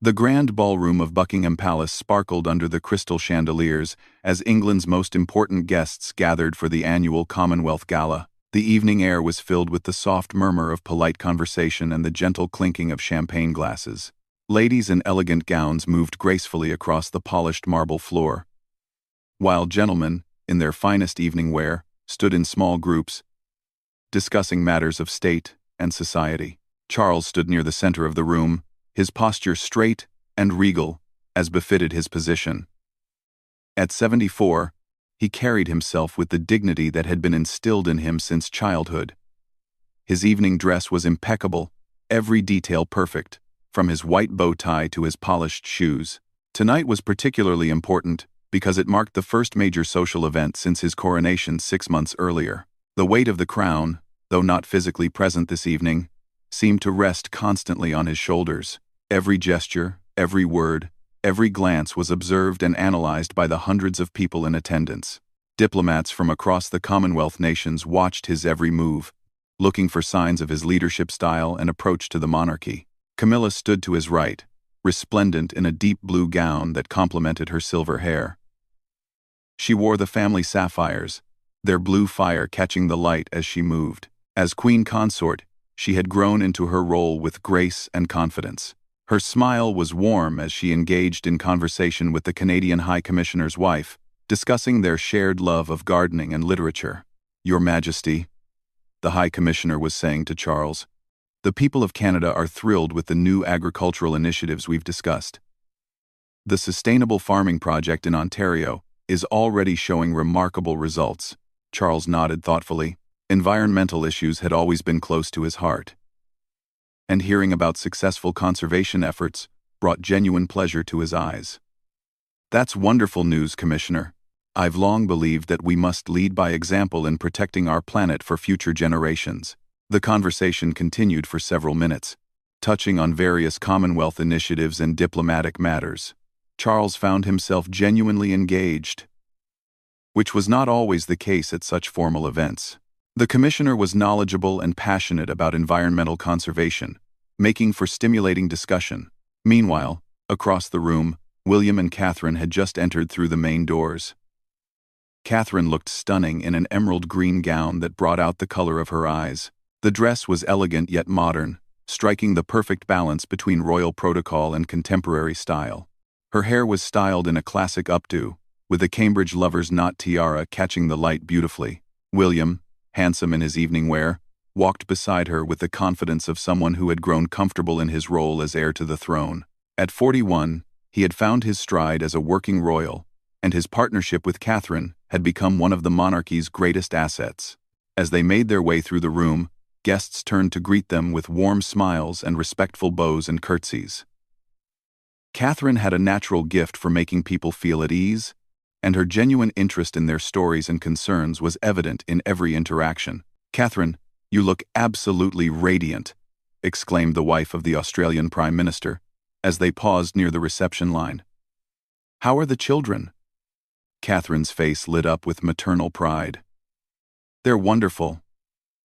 The grand ballroom of Buckingham Palace sparkled under the crystal chandeliers as England's most important guests gathered for the annual Commonwealth Gala. The evening air was filled with the soft murmur of polite conversation and the gentle clinking of champagne glasses. Ladies in elegant gowns moved gracefully across the polished marble floor, while gentlemen, in their finest evening wear, stood in small groups, discussing matters of state and society. Charles stood near the center of the room, his posture straight and regal, as befitted his position. At 74, he carried himself with the dignity that had been instilled in him since childhood. His evening dress was impeccable, every detail perfect, from his white bow tie to his polished shoes. Tonight was particularly important because it marked the first major social event since his coronation 6 months earlier. The weight of the crown, though not physically present this evening, seemed to rest constantly on his shoulders. Every gesture, every word, every glance was observed and analyzed by the hundreds of people in attendance. Diplomats from across the Commonwealth nations watched his every move, looking for signs of his leadership style and approach to the monarchy. Camilla stood to his right, resplendent in a deep blue gown that complemented her silver hair. She wore the family sapphires, their blue fire catching the light as she moved. As queen consort, she had grown into her role with grace and confidence. Her smile was warm as she engaged in conversation with the Canadian High Commissioner's wife, discussing their shared love of gardening and literature. "Your Majesty," the High Commissioner was saying to Charles, "the people of Canada are thrilled with the new agricultural initiatives we've discussed. The Sustainable Farming Project in Ontario is already showing remarkable results." Charles nodded thoughtfully. Environmental issues had always been close to his heart, and hearing about successful conservation efforts brought genuine pleasure to his eyes. "That's wonderful news, Commissioner. I've long believed that we must lead by example in protecting our planet for future generations." The conversation continued for several minutes, touching on various Commonwealth initiatives and diplomatic matters. Charles found himself genuinely engaged, which was not always the case at such formal events. The commissioner was knowledgeable and passionate about environmental conservation, making for stimulating discussion. Meanwhile, across the room, William and Catherine had just entered through the main doors. Catherine looked stunning in an emerald green gown that brought out the color of her eyes. The dress was elegant yet modern, striking the perfect balance between royal protocol and contemporary style. Her hair was styled in a classic updo, with a Cambridge lover's knot tiara catching the light beautifully. William, handsome in his evening wear, walked beside her with the confidence of someone who had grown comfortable in his role as heir to the throne. At 41, he had found his stride as a working royal, and his partnership with Catherine had become one of the monarchy's greatest assets. As they made their way through the room, guests turned to greet them with warm smiles and respectful bows and curtsies. Catherine had a natural gift for making people feel at ease, and her genuine interest in their stories and concerns was evident in every interaction. "Catherine, you look absolutely radiant," exclaimed the wife of the Australian Prime Minister, as they paused near the reception line. "How are the children?" Catherine's face lit up with maternal pride. "They're wonderful.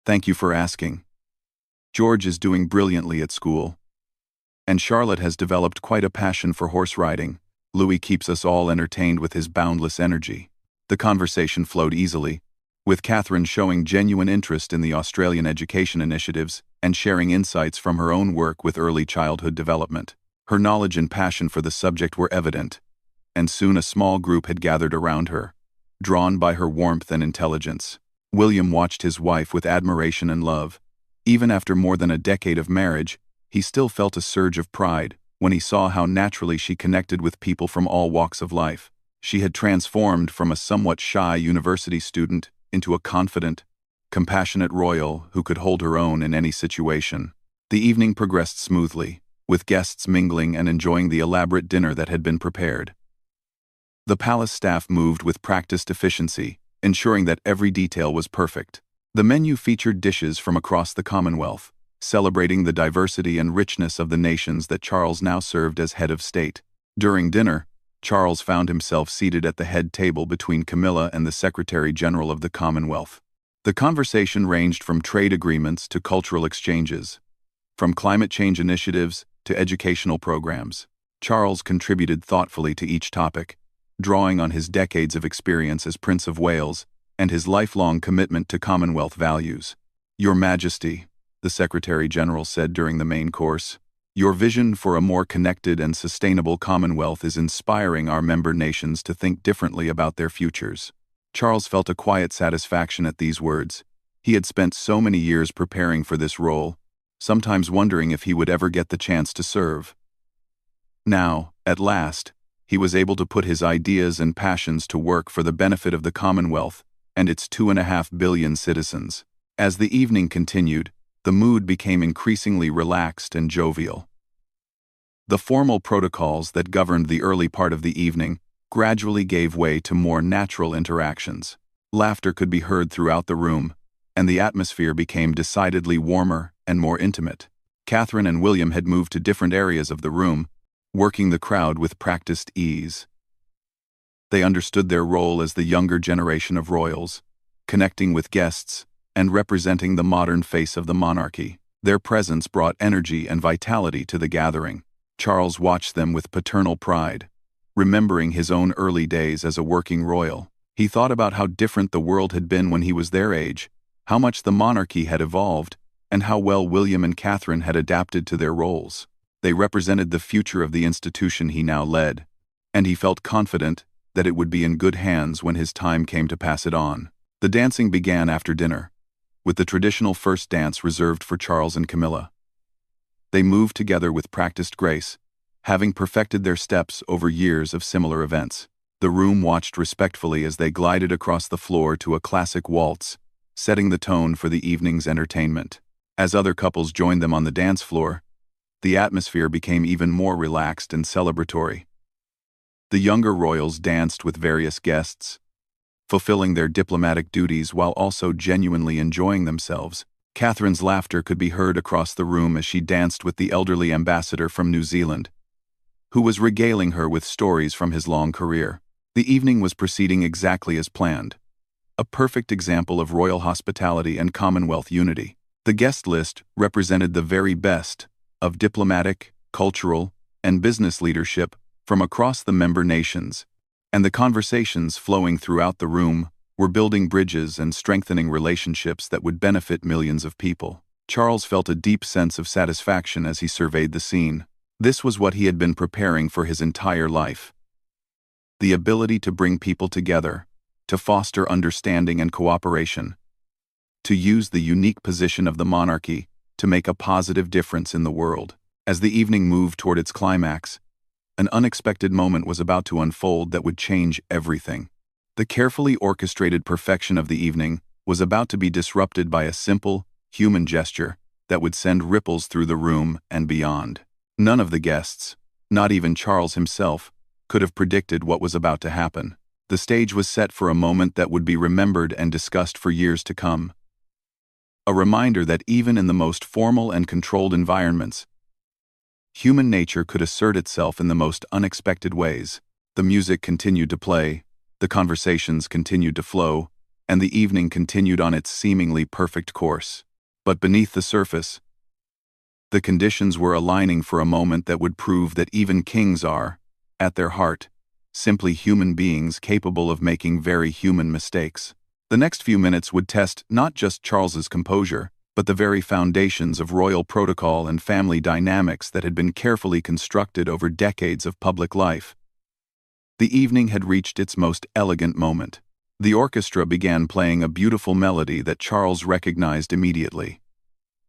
Thank you for asking. George is doing brilliantly at school, and Charlotte has developed quite a passion for horse riding. Louis keeps us all entertained with his boundless energy." The conversation flowed easily, with Catherine showing genuine interest in the Australian education initiatives and sharing insights from her own work with early childhood development. Her knowledge and passion for the subject were evident, and soon a small group had gathered around her, drawn by her warmth and intelligence. William watched his wife with admiration and love. Even after more than a decade of marriage, he still felt a surge of pride when he saw how naturally she connected with people from all walks of life. She had transformed from a somewhat shy university student into a confident, compassionate royal who could hold her own in any situation. The evening progressed smoothly, with guests mingling and enjoying the elaborate dinner that had been prepared. The palace staff moved with practiced efficiency, ensuring that every detail was perfect. The menu featured dishes from across the Commonwealth, celebrating the diversity and richness of the nations that Charles now served as head of state. During dinner, Charles found himself seated at the head table between Camilla and the Secretary-General of the Commonwealth. The conversation ranged from trade agreements to cultural exchanges, from climate change initiatives to educational programs. Charles contributed thoughtfully to each topic, drawing on his decades of experience as Prince of Wales and his lifelong commitment to Commonwealth values. "Your Majesty," the Secretary-General said during the main course, "your vision for a more connected and sustainable Commonwealth is inspiring our member nations to think differently about their futures." Charles felt a quiet satisfaction at these words. He had spent so many years preparing for this role, sometimes wondering if he would ever get the chance to serve. Now, at last, he was able to put his ideas and passions to work for the benefit of the Commonwealth and its 2.5 billion citizens. As the evening continued, the mood became increasingly relaxed and jovial. The formal protocols that governed the early part of the evening gradually gave way to more natural interactions. Laughter could be heard throughout the room, and the atmosphere became decidedly warmer and more intimate. Catherine and William had moved to different areas of the room, working the crowd with practiced ease. They understood their role as the younger generation of royals, connecting with guests and representing the modern face of the monarchy. Their presence brought energy and vitality to the gathering. Charles watched them with paternal pride, remembering his own early days as a working royal. He thought about how different the world had been when he was their age, how much the monarchy had evolved, and how well William and Catherine had adapted to their roles. They represented the future of the institution he now led, and he felt confident that it would be in good hands when his time came to pass it on. The dancing began after dinner, with the traditional first dance reserved for Charles and Camilla. They moved together with practiced grace, having perfected their steps over years of similar events. The room watched respectfully as they glided across the floor to a classic waltz, setting the tone for the evening's entertainment. As other couples joined them on the dance floor, the atmosphere became even more relaxed and celebratory. The younger royals danced with various guests, fulfilling their diplomatic duties while also genuinely enjoying themselves. Catherine's laughter could be heard across the room as she danced with the elderly ambassador from New Zealand, who was regaling her with stories from his long career. The evening was proceeding exactly as planned, a perfect example of royal hospitality and Commonwealth unity. The guest list represented the very best of diplomatic, cultural, and business leadership from across the member nations, and the conversations flowing throughout the room were building bridges and strengthening relationships that would benefit millions of people. Charles felt a deep sense of satisfaction as he surveyed the scene. This was what he had been preparing for his entire life. The ability to bring people together, to foster understanding and cooperation, to use the unique position of the monarchy to make a positive difference in the world. As the evening moved toward its climax, an unexpected moment was about to unfold that would change everything. The carefully orchestrated perfection of the evening was about to be disrupted by a simple, human gesture that would send ripples through the room and beyond. None of the guests, not even Charles himself, could have predicted what was about to happen. The stage was set for a moment that would be remembered and discussed for years to come. A reminder that even in the most formal and controlled environments, human nature could assert itself in the most unexpected ways. The music continued to play, the conversations continued to flow, and the evening continued on its seemingly perfect course. But beneath the surface, the conditions were aligning for a moment that would prove that even kings are, at their heart, simply human beings capable of making very human mistakes. The next few minutes would test not just Charles's composure, but the very foundations of royal protocol and family dynamics that had been carefully constructed over decades of public life. The evening had reached its most elegant moment. The orchestra began playing a beautiful melody that Charles recognized immediately.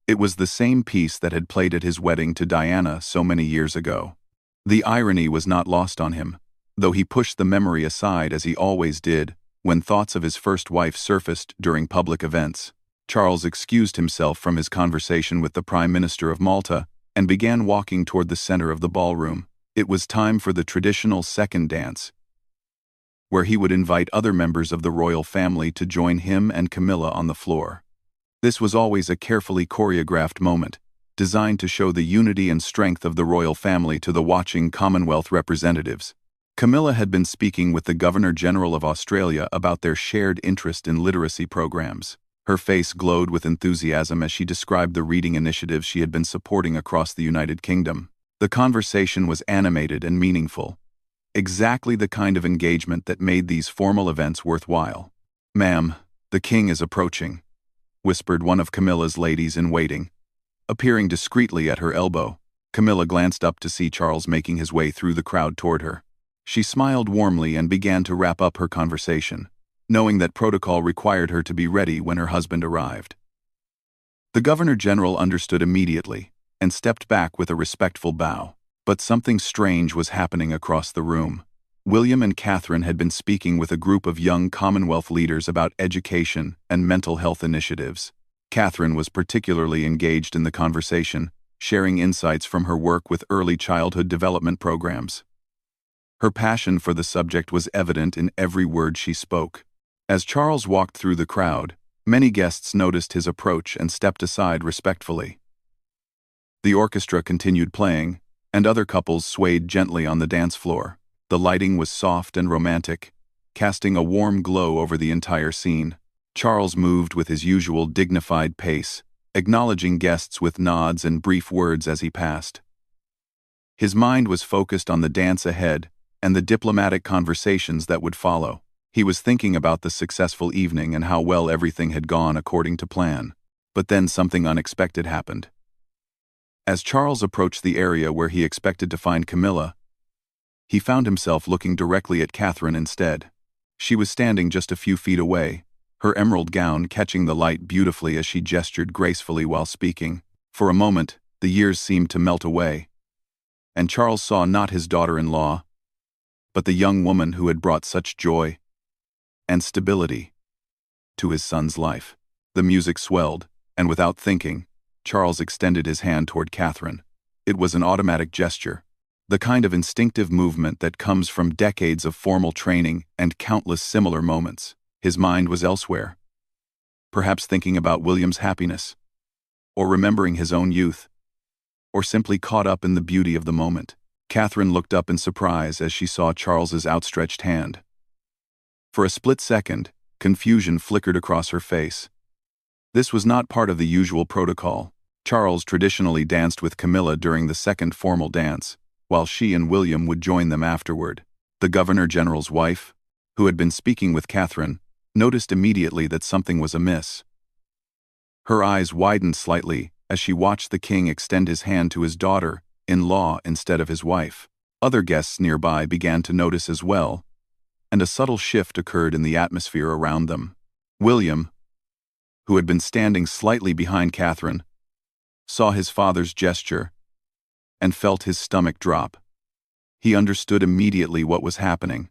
It was the same piece that had played at his wedding to Diana so many years ago. The irony was not lost on him, though he pushed the memory aside as he always did when thoughts of his first wife surfaced during public events. Charles excused himself from his conversation with the Prime Minister of Malta and began walking toward the center of the ballroom. It was time for the traditional second dance, where he would invite other members of the royal family to join him and Camilla on the floor. This was always a carefully choreographed moment, designed to show the unity and strength of the royal family to the watching Commonwealth representatives. Camilla had been speaking with the Governor-General of Australia about their shared interest in literacy programs. Her face glowed with enthusiasm as she described the reading initiatives she had been supporting across the United Kingdom. The conversation was animated and meaningful, exactly the kind of engagement that made these formal events worthwhile. "Ma'am, the king is approaching," whispered one of Camilla's ladies-in-waiting. Appearing discreetly at her elbow, Camilla glanced up to see Charles making his way through the crowd toward her. She smiled warmly and began to wrap up her conversation, knowing that protocol required her to be ready when her husband arrived. The Governor-General understood immediately and stepped back with a respectful bow. But something strange was happening across the room. William and Catherine had been speaking with a group of young Commonwealth leaders about education and mental health initiatives. Catherine was particularly engaged in the conversation, sharing insights from her work with early childhood development programs. Her passion for the subject was evident in every word she spoke. As Charles walked through the crowd, many guests noticed his approach and stepped aside respectfully. The orchestra continued playing, and other couples swayed gently on the dance floor. The lighting was soft and romantic, casting a warm glow over the entire scene. Charles moved with his usual dignified pace, acknowledging guests with nods and brief words as he passed. His mind was focused on the dance ahead and the diplomatic conversations that would follow. He was thinking about the successful evening and how well everything had gone according to plan. But then something unexpected happened. As Charles approached the area where he expected to find Camilla, he found himself looking directly at Catherine instead. She was standing just a few feet away, her emerald gown catching the light beautifully as she gestured gracefully while speaking. For a moment, the years seemed to melt away, and Charles saw not his daughter-in-law, but the young woman who had brought such joy and stability to his son's life. The music swelled, and without thinking, Charles extended his hand toward Catherine. It was an automatic gesture, the kind of instinctive movement that comes from decades of formal training and countless similar moments. His mind was elsewhere, perhaps thinking about William's happiness, or remembering his own youth, or simply caught up in the beauty of the moment. Catherine looked up in surprise as she saw Charles's outstretched hand. For a split second, confusion flickered across her face. This was not part of the usual protocol. Charles traditionally danced with Camilla during the second formal dance, while she and William would join them afterward. The Governor-General's wife, who had been speaking with Catherine, noticed immediately that something was amiss. Her eyes widened slightly as she watched the king extend his hand to his daughter-in-law instead of his wife. Other guests nearby began to notice as well, and a subtle shift occurred in the atmosphere around them. William, who had been standing slightly behind Catherine, saw his father's gesture and felt his stomach drop. He understood immediately what was happening.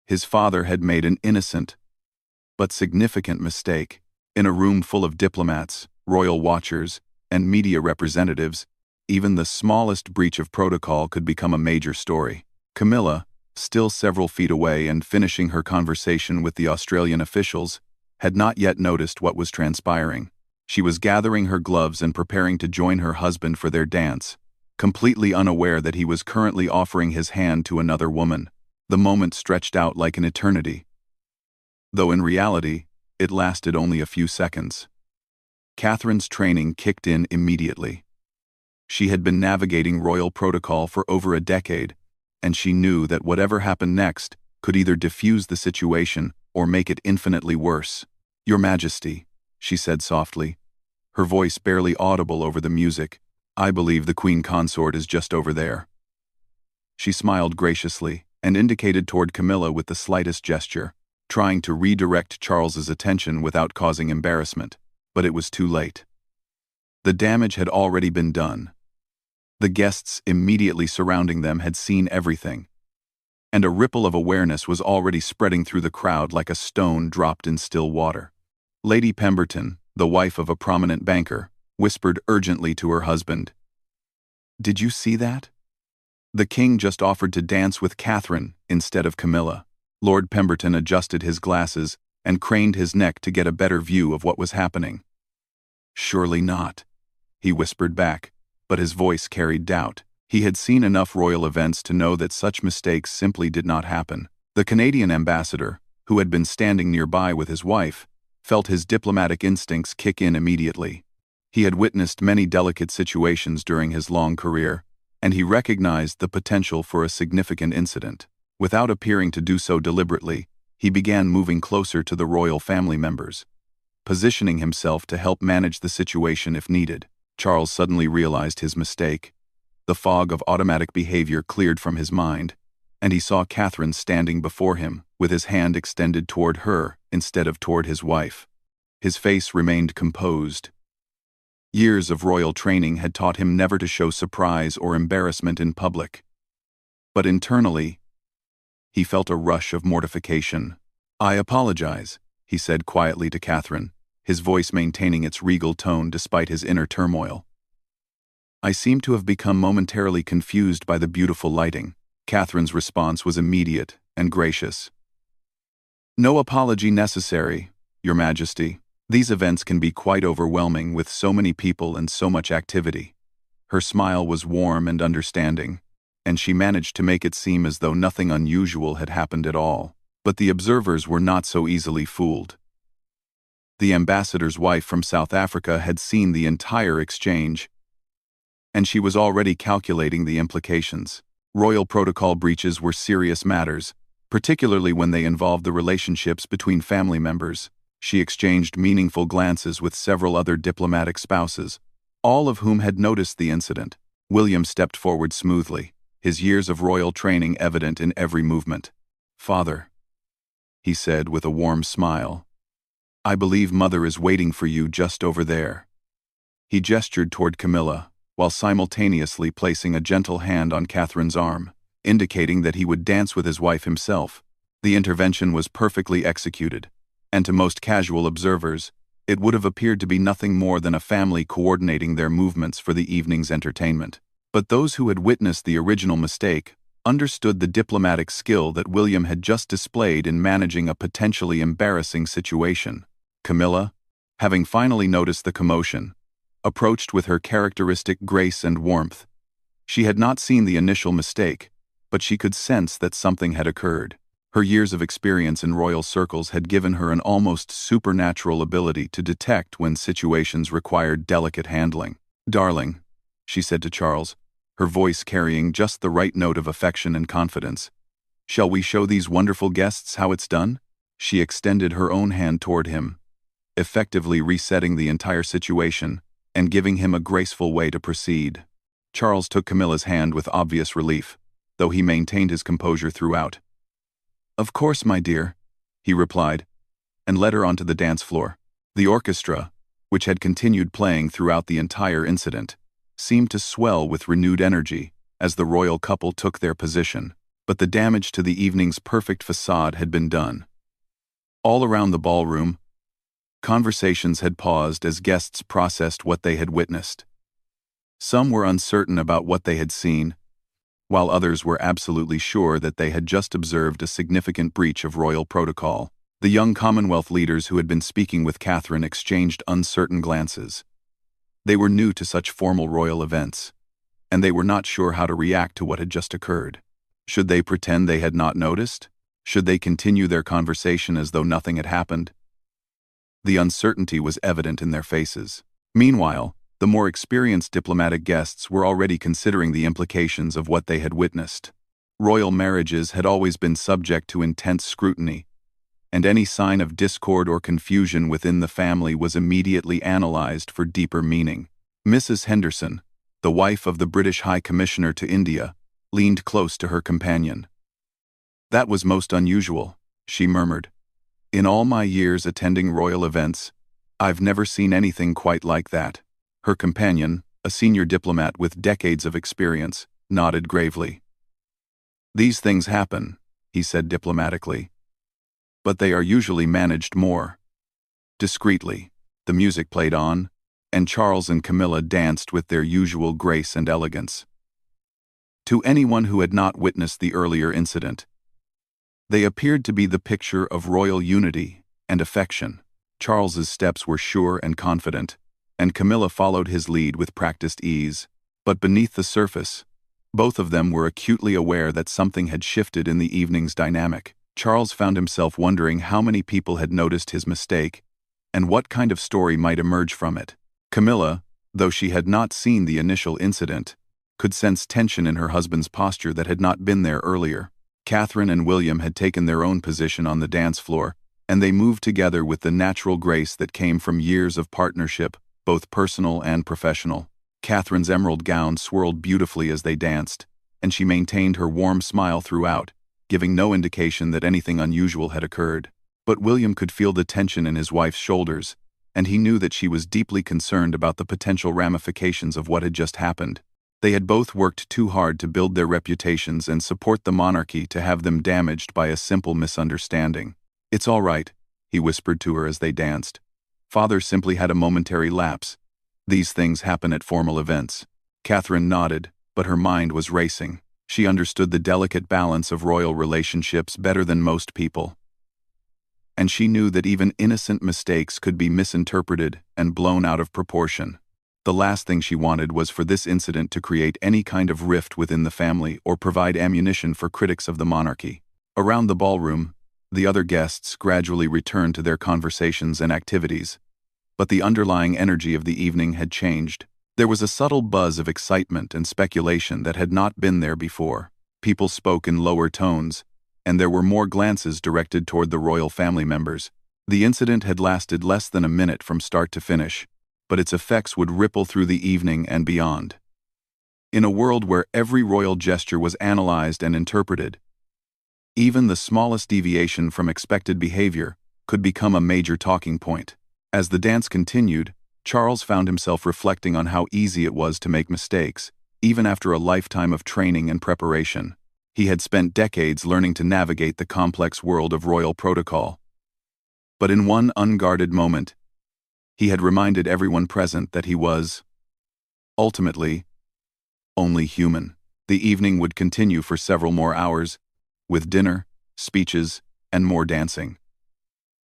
His father had made an innocent but significant mistake. In a room full of diplomats, royal watchers, and media representatives, even the smallest breach of protocol could become a major story. Camilla, still several feet away and finishing her conversation with the Australian officials, had not yet noticed what was transpiring. She was gathering her gloves and preparing to join her husband for their dance, completely unaware that he was currently offering his hand to another woman. The moment stretched out like an eternity, though in reality, it lasted only a few seconds. Catherine's training kicked in immediately. She had been navigating royal protocol for over a decade, and she knew that whatever happened next could either diffuse the situation or make it infinitely worse. "Your Majesty," she said softly, her voice barely audible over the music, "I believe the Queen Consort is just over there." She smiled graciously and indicated toward Camilla with the slightest gesture, trying to redirect Charles's attention without causing embarrassment, but it was too late. The damage had already been done. The guests immediately surrounding them had seen everything, and a ripple of awareness was already spreading through the crowd like a stone dropped in still water. Lady Pemberton, the wife of a prominent banker, whispered urgently to her husband, "Did you see that? The king just offered to dance with Catherine instead of Camilla." Lord Pemberton adjusted his glasses and craned his neck to get a better view of what was happening. "Surely not," he whispered back, but his voice carried doubt. He had seen enough royal events to know that such mistakes simply did not happen. The Canadian ambassador, who had been standing nearby with his wife, felt his diplomatic instincts kick in immediately. He had witnessed many delicate situations during his long career, and he recognized the potential for a significant incident. Without appearing to do so deliberately, he began moving closer to the royal family members, positioning himself to help manage the situation if needed. Charles suddenly realized his mistake. The fog of automatic behavior cleared from his mind, and he saw Catherine standing before him, with his hand extended toward her instead of toward his wife. His face remained composed. Years of royal training had taught him never to show surprise or embarrassment in public. But internally, he felt a rush of mortification. "I apologize," he said quietly to Catherine, his voice maintaining its regal tone despite his inner turmoil. "I seem to have become momentarily confused by the beautiful lighting." Catherine's response was immediate and gracious. "No apology necessary, Your Majesty. These events can be quite overwhelming with so many people and so much activity." Her smile was warm and understanding, and she managed to make it seem as though nothing unusual had happened at all. But the observers were not so easily fooled. The ambassador's wife from South Africa had seen the entire exchange, and she was already calculating the implications. Royal protocol breaches were serious matters, particularly when they involved the relationships between family members. She exchanged meaningful glances with several other diplomatic spouses, all of whom had noticed the incident. William stepped forward smoothly, his years of royal training evident in every movement. "Father," he said with a warm smile, "I believe Mother is waiting for you just over there." He gestured toward Camilla, while simultaneously placing a gentle hand on Catherine's arm, indicating that he would dance with his wife himself. The intervention was perfectly executed, and to most casual observers, it would have appeared to be nothing more than a family coordinating their movements for the evening's entertainment. But those who had witnessed the original mistake understood the diplomatic skill that William had just displayed in managing a potentially embarrassing situation. Camilla, having finally noticed the commotion, approached with her characteristic grace and warmth. She had not seen the initial mistake, but she could sense that something had occurred. Her years of experience in royal circles had given her an almost supernatural ability to detect when situations required delicate handling. "Darling," she said to Charles, her voice carrying just the right note of affection and confidence, "shall we show these wonderful guests how it's done?" She extended her own hand toward him, effectively resetting the entire situation and giving him a graceful way to proceed. Charles took Camilla's hand with obvious relief, though he maintained his composure throughout. "Of course, my dear," he replied, and led her onto the dance floor. The orchestra, which had continued playing throughout the entire incident, seemed to swell with renewed energy as the royal couple took their position, but the damage to the evening's perfect facade had been done. All around the ballroom, conversations had paused as guests processed what they had witnessed. Some were uncertain about what they had seen, while others were absolutely sure that they had just observed a significant breach of royal protocol. The young Commonwealth leaders who had been speaking with Catherine exchanged uncertain glances. They were new to such formal royal events, and they were not sure how to react to what had just occurred. Should they pretend they had not noticed? Should they continue their conversation as though nothing had happened? The uncertainty was evident in their faces. Meanwhile, the more experienced diplomatic guests were already considering the implications of what they had witnessed. Royal marriages had always been subject to intense scrutiny, and any sign of discord or confusion within the family was immediately analyzed for deeper meaning. Mrs. Henderson, the wife of the British High Commissioner to India, leaned close to her companion. "That was most unusual," she murmured. "In all my years attending royal events, I've never seen anything quite like that." Her companion, a senior diplomat with decades of experience, nodded gravely. "These things happen," he said diplomatically, "but they are usually managed more discreetly." The music played on, and Charles and Camilla danced with their usual grace and elegance. To anyone who had not witnessed the earlier incident, they appeared to be the picture of royal unity and affection. Charles's steps were sure and confident, and Camilla followed his lead with practiced ease. But beneath the surface, both of them were acutely aware that something had shifted in the evening's dynamic. Charles found himself wondering how many people had noticed his mistake, and what kind of story might emerge from it. Camilla, though she had not seen the initial incident, could sense tension in her husband's posture that had not been there earlier. Catherine and William had taken their own position on the dance floor, and they moved together with the natural grace that came from years of partnership, both personal and professional. Catherine's emerald gown swirled beautifully as they danced, and she maintained her warm smile throughout, giving no indication that anything unusual had occurred. But William could feel the tension in his wife's shoulders, and he knew that she was deeply concerned about the potential ramifications of what had just happened. They had both worked too hard to build their reputations and support the monarchy to have them damaged by a simple misunderstanding. "It's all right," he whispered to her as they danced. "Father simply had a momentary lapse. These things happen at formal events." Catherine nodded, but her mind was racing. She understood the delicate balance of royal relationships better than most people. And she knew that even innocent mistakes could be misinterpreted and blown out of proportion. The last thing she wanted was for this incident to create any kind of rift within the family or provide ammunition for critics of the monarchy. Around the ballroom, the other guests gradually returned to their conversations and activities. But the underlying energy of the evening had changed. There was a subtle buzz of excitement and speculation that had not been there before. People spoke in lower tones, and there were more glances directed toward the royal family members. The incident had lasted less than a minute from start to finish, but its effects would ripple through the evening and beyond. In a world where every royal gesture was analyzed and interpreted, even the smallest deviation from expected behavior could become a major talking point. As the dance continued, Charles found himself reflecting on how easy it was to make mistakes, even after a lifetime of training and preparation. He had spent decades learning to navigate the complex world of royal protocol. But in one unguarded moment, he had reminded everyone present that he was, ultimately, only human. The evening would continue for several more hours, with dinner, speeches, and more dancing.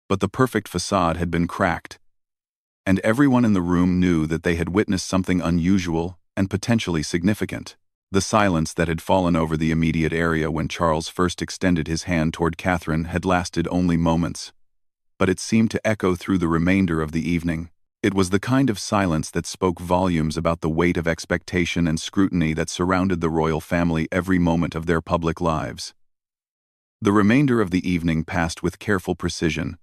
But the perfect facade had been cracked, and everyone in the room knew that they had witnessed something unusual and potentially significant. The silence that had fallen over the immediate area when Charles first extended his hand toward Catherine had lasted only moments, but it seemed to echo through the remainder of the evening. It was the kind of silence that spoke volumes about the weight of expectation and scrutiny that surrounded the royal family every moment of their public lives. The remainder of the evening passed with careful precision,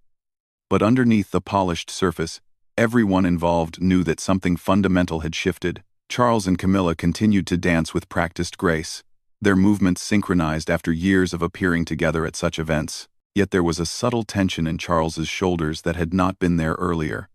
but underneath the polished surface, everyone involved knew that something fundamental had shifted. Charles and Camilla continued to dance with practiced grace, their movements synchronized after years of appearing together at such events. Yet there was a subtle tension in Charles's shoulders that had not been there earlier.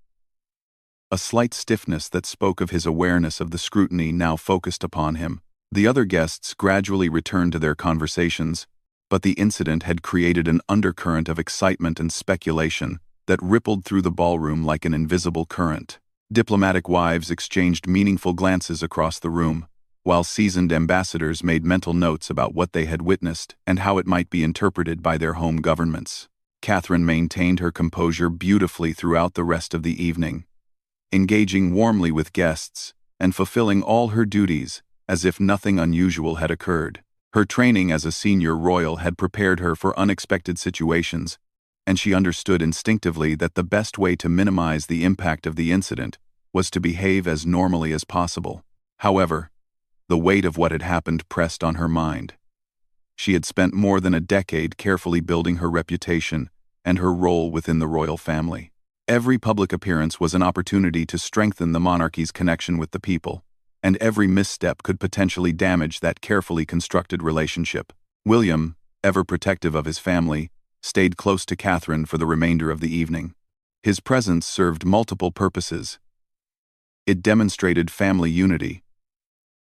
A slight stiffness that spoke of his awareness of the scrutiny now focused upon him. The other guests gradually returned to their conversations, but the incident had created an undercurrent of excitement and speculation that rippled through the ballroom like an invisible current. Diplomatic wives exchanged meaningful glances across the room, while seasoned ambassadors made mental notes about what they had witnessed and how it might be interpreted by their home governments. Catherine maintained her composure beautifully throughout the rest of the evening, engaging warmly with guests and fulfilling all her duties as if nothing unusual had occurred. Her training as a senior royal had prepared her for unexpected situations, and she understood instinctively that the best way to minimize the impact of the incident was to behave as normally as possible. However, the weight of what had happened pressed on her mind. She had spent more than a decade carefully building her reputation and her role within the royal family. Every public appearance was an opportunity to strengthen the monarchy's connection with the people, and every misstep could potentially damage that carefully constructed relationship. William, ever protective of his family, stayed close to Catherine for the remainder of the evening. His presence served multiple purposes. It demonstrated family unity,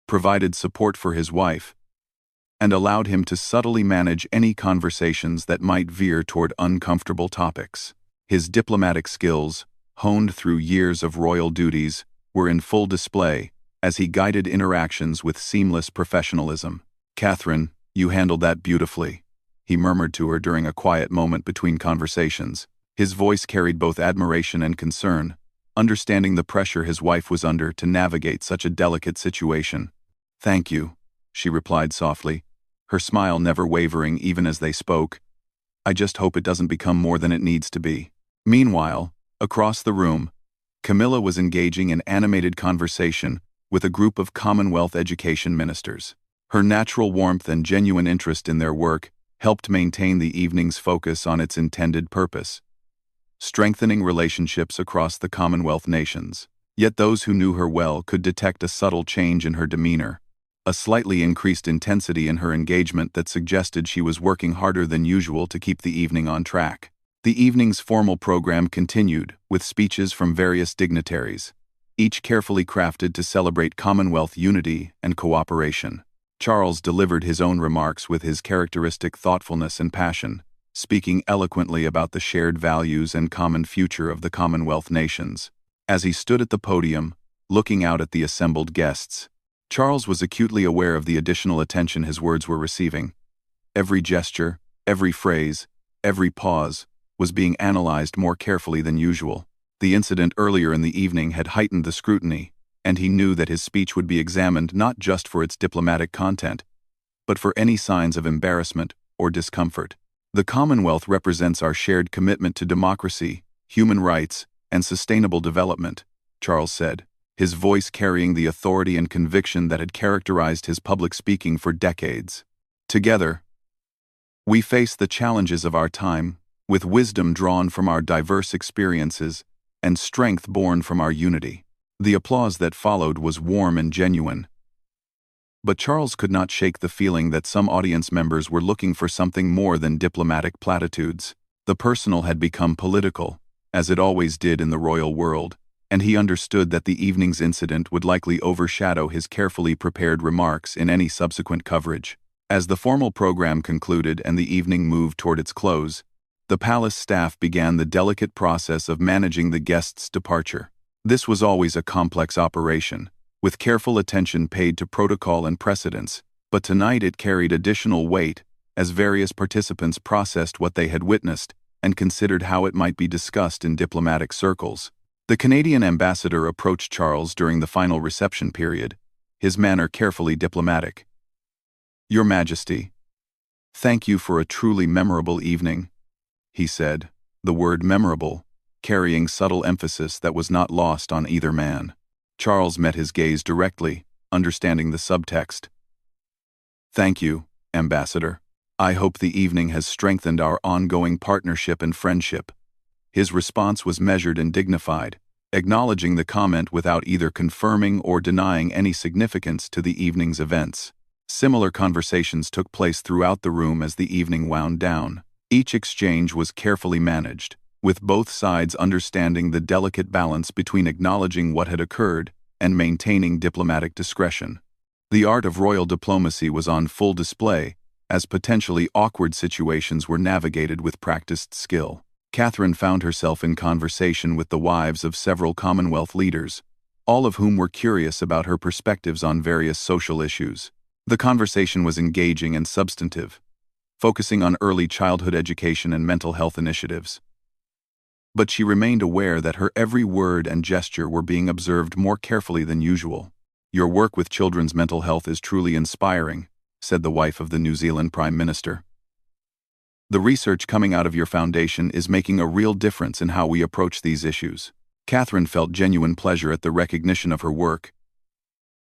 provided support for his wife, and allowed him to subtly manage any conversations that might veer toward uncomfortable topics. His diplomatic skills, honed through years of royal duties, were in full display as he guided interactions with seamless professionalism. "Catherine, you handled that beautifully," he murmured to her during a quiet moment between conversations. His voice carried both admiration and concern, understanding the pressure his wife was under to navigate such a delicate situation. "Thank you," she replied softly, her smile never wavering even as they spoke. "I just hope it doesn't become more than it needs to be." Meanwhile, across the room, Camilla was engaging in animated conversation with a group of Commonwealth education ministers. Her natural warmth and genuine interest in their work helped maintain the evening's focus on its intended purpose, strengthening relationships across the Commonwealth nations. Yet those who knew her well could detect a subtle change in her demeanor, a slightly increased intensity in her engagement that suggested she was working harder than usual to keep the evening on track. The evening's formal program continued, with speeches from various dignitaries, each carefully crafted to celebrate Commonwealth unity and cooperation. Charles delivered his own remarks with his characteristic thoughtfulness and passion, speaking eloquently about the shared values and common future of the Commonwealth nations. As he stood at the podium, looking out at the assembled guests, Charles was acutely aware of the additional attention his words were receiving. Every gesture, every phrase, every pause was being analyzed more carefully than usual. The incident earlier in the evening had heightened the scrutiny, and he knew that his speech would be examined not just for its diplomatic content, but for any signs of embarrassment or discomfort. The Commonwealth represents our shared commitment to democracy, human rights, and sustainable development, Charles said, his voice carrying the authority and conviction that had characterized his public speaking for decades. Together, we face the challenges of our time, with wisdom drawn from our diverse experiences and strength born from our unity. The applause that followed was warm and genuine. But Charles could not shake the feeling that some audience members were looking for something more than diplomatic platitudes. The personal had become political, as it always did in the royal world, and he understood that the evening's incident would likely overshadow his carefully prepared remarks in any subsequent coverage. As the formal program concluded and the evening moved toward its close, the palace staff began the delicate process of managing the guests' departure. This was always a complex operation, with careful attention paid to protocol and precedence, but tonight it carried additional weight as various participants processed what they had witnessed and considered how it might be discussed in diplomatic circles. The Canadian ambassador approached Charles during the final reception period, his manner carefully diplomatic. "Your Majesty, thank you for a truly memorable evening," he said, the word memorable carrying subtle emphasis that was not lost on either man. Charles met his gaze directly, understanding the subtext. "Thank you, Ambassador. I hope the evening has strengthened our ongoing partnership and friendship." His response was measured and dignified, acknowledging the comment without either confirming or denying any significance to the evening's events. Similar conversations took place throughout the room as the evening wound down. Each exchange was carefully managed, with both sides understanding the delicate balance between acknowledging what had occurred and maintaining diplomatic discretion. The art of royal diplomacy was on full display, as potentially awkward situations were navigated with practiced skill. Catherine found herself in conversation with the wives of several Commonwealth leaders, all of whom were curious about her perspectives on various social issues. The conversation was engaging and substantive, focusing on early childhood education and mental health initiatives. But she remained aware that her every word and gesture were being observed more carefully than usual. "Your work with children's mental health is truly inspiring," said the wife of the New Zealand Prime Minister. "The research coming out of your foundation is making a real difference in how we approach these issues." Catherine felt genuine pleasure at the recognition of her work,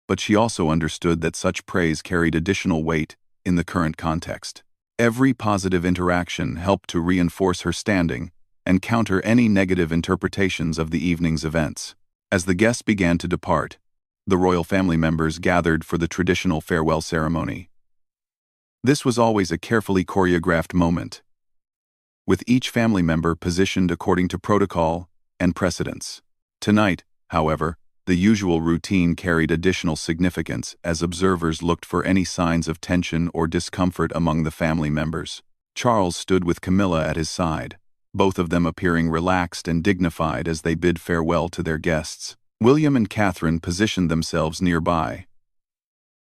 but she also understood that such praise carried additional weight in the current context. Every positive interaction helped to reinforce her standing and counter any negative interpretations of the evening's events. As the guests began to depart, the royal family members gathered for the traditional farewell ceremony. This was always a carefully choreographed moment, with each family member positioned according to protocol and precedence. Tonight, however, the usual routine carried additional significance as observers looked for any signs of tension or discomfort among the family members. Charles stood with Camilla at his side, both of them appearing relaxed and dignified as they bid farewell to their guests. William and Catherine positioned themselves nearby,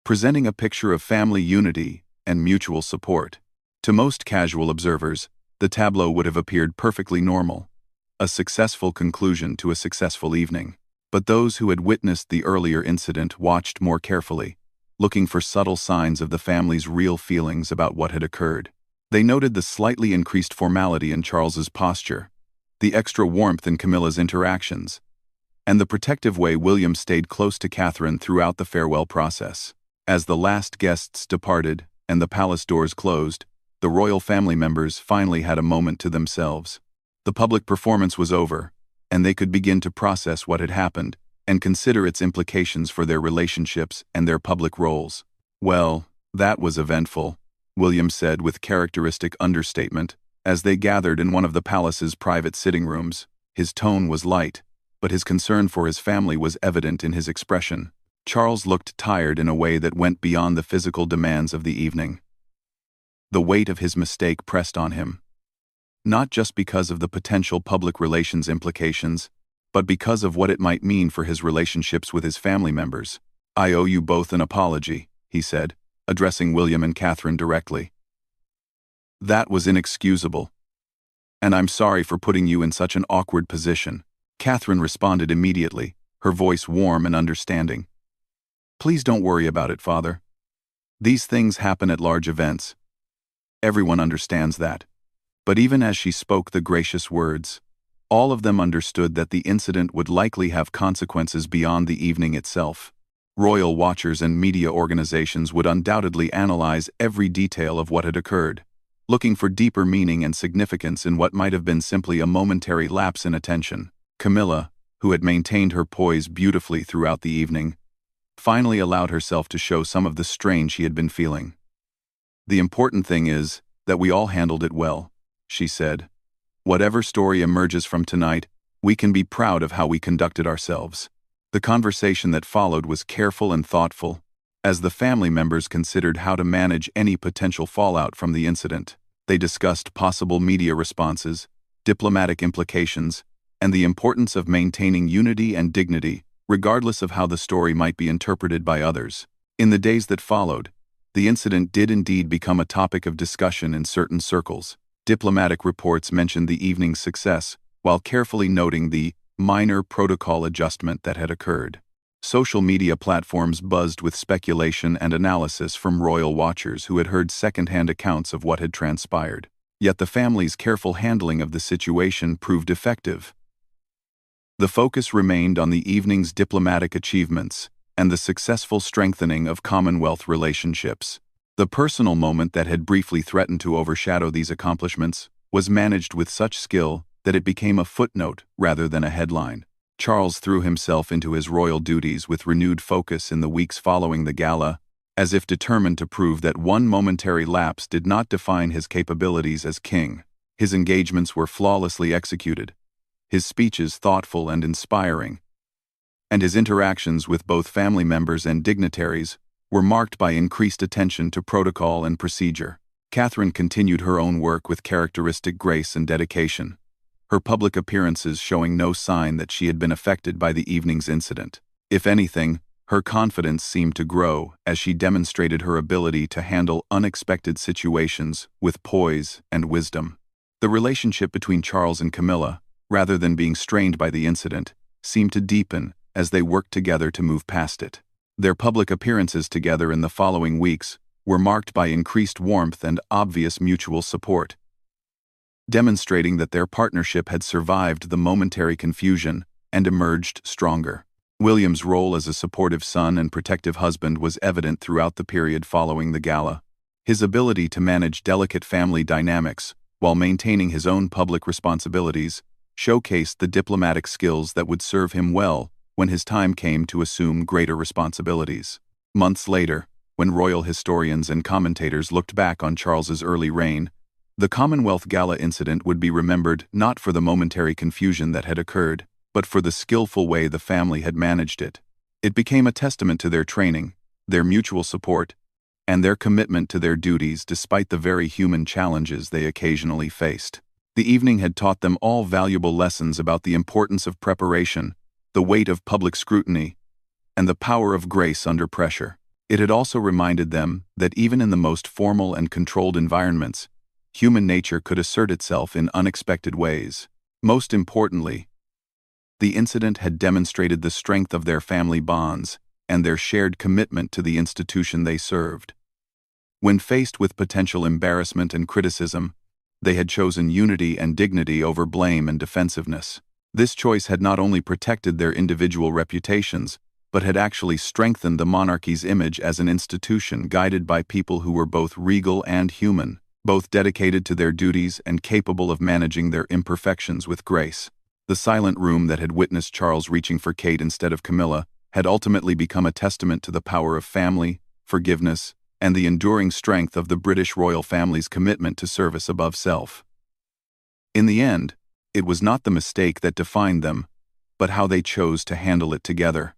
presenting a picture of family unity and mutual support. To most casual observers, the tableau would have appeared perfectly normal, a successful conclusion to a successful evening. But those who had witnessed the earlier incident watched more carefully, looking for subtle signs of the family's real feelings about what had occurred. They noted the slightly increased formality in Charles's posture, the extra warmth in Camilla's interactions, and the protective way William stayed close to Catherine throughout the farewell process. As the last guests departed and the palace doors closed, the royal family members finally had a moment to themselves. The public performance was over, and they could begin to process what had happened and consider its implications for their relationships and their public roles. "Well, that was eventful," William said with characteristic understatement, as they gathered in one of the palace's private sitting rooms. His tone was light, but his concern for his family was evident in his expression. Charles looked tired in a way that went beyond the physical demands of the evening. The weight of his mistake pressed on him, not just because of the potential public relations implications, but because of what it might mean for his relationships with his family members. "I owe you both an apology," he said, addressing William and Catherine directly. "That was inexcusable. And I'm sorry for putting you in such an awkward position." Catherine responded immediately, her voice warm and understanding. "Please don't worry about it, Father. These things happen at large events. Everyone understands that." But even as she spoke the gracious words, all of them understood that the incident would likely have consequences beyond the evening itself. Royal watchers and media organizations would undoubtedly analyze every detail of what had occurred, looking for deeper meaning and significance in what might have been simply a momentary lapse in attention. Camilla, who had maintained her poise beautifully throughout the evening, finally allowed herself to show some of the strain she had been feeling. "The important thing is that we all handled it well," she said. "Whatever story emerges from tonight, we can be proud of how we conducted ourselves." The conversation that followed was careful and thoughtful, as the family members considered how to manage any potential fallout from the incident. They discussed possible media responses, diplomatic implications, and the importance of maintaining unity and dignity, regardless of how the story might be interpreted by others. In the days that followed, the incident did indeed become a topic of discussion in certain circles. Diplomatic reports mentioned the evening's success, while carefully noting the minor protocol adjustment that had occurred. Social media platforms buzzed with speculation and analysis from royal watchers who had heard second-hand accounts of what had transpired. Yet the family's careful handling of the situation proved effective. The focus remained on the evening's diplomatic achievements and the successful strengthening of Commonwealth relationships. The personal moment that had briefly threatened to overshadow these accomplishments was managed with such skill that it became a footnote rather than a headline. Charles threw himself into his royal duties with renewed focus in the weeks following the gala, as if determined to prove that one momentary lapse did not define his capabilities as king. His engagements were flawlessly executed, his speeches thoughtful and inspiring, and his interactions with both family members and dignitaries were marked by increased attention to protocol and procedure. Catherine continued her own work with characteristic grace and dedication, her public appearances showing no sign that she had been affected by the evening's incident. If anything, her confidence seemed to grow as she demonstrated her ability to handle unexpected situations with poise and wisdom. The relationship between Charles and Camilla, rather than being strained by the incident, seemed to deepen as they worked together to move past it. Their public appearances together in the following weeks were marked by increased warmth and obvious mutual support, demonstrating that their partnership had survived the momentary confusion and emerged stronger. William's role as a supportive son and protective husband was evident throughout the period following the gala. His ability to manage delicate family dynamics while maintaining his own public responsibilities showcased the diplomatic skills that would serve him well when his time came to assume greater responsibilities. Months later, when royal historians and commentators looked back on Charles's early reign, the Commonwealth Gala incident would be remembered not for the momentary confusion that had occurred, but for the skillful way the family had managed it. It became a testament to their training, their mutual support, and their commitment to their duties despite the very human challenges they occasionally faced. The evening had taught them all valuable lessons about the importance of preparation, the weight of public scrutiny, and the power of grace under pressure. It had also reminded them that even in the most formal and controlled environments, human nature could assert itself in unexpected ways. Most importantly, the incident had demonstrated the strength of their family bonds and their shared commitment to the institution they served. When faced with potential embarrassment and criticism, they had chosen unity and dignity over blame and defensiveness. This choice had not only protected their individual reputations, but had actually strengthened the monarchy's image as an institution guided by people who were both regal and human, both dedicated to their duties and capable of managing their imperfections with grace. The silent room that had witnessed Charles reaching for Kate instead of Camilla had ultimately become a testament to the power of family, forgiveness, and the enduring strength of the British royal family's commitment to service above self. In the end, it was not the mistake that defined them, but how they chose to handle it together.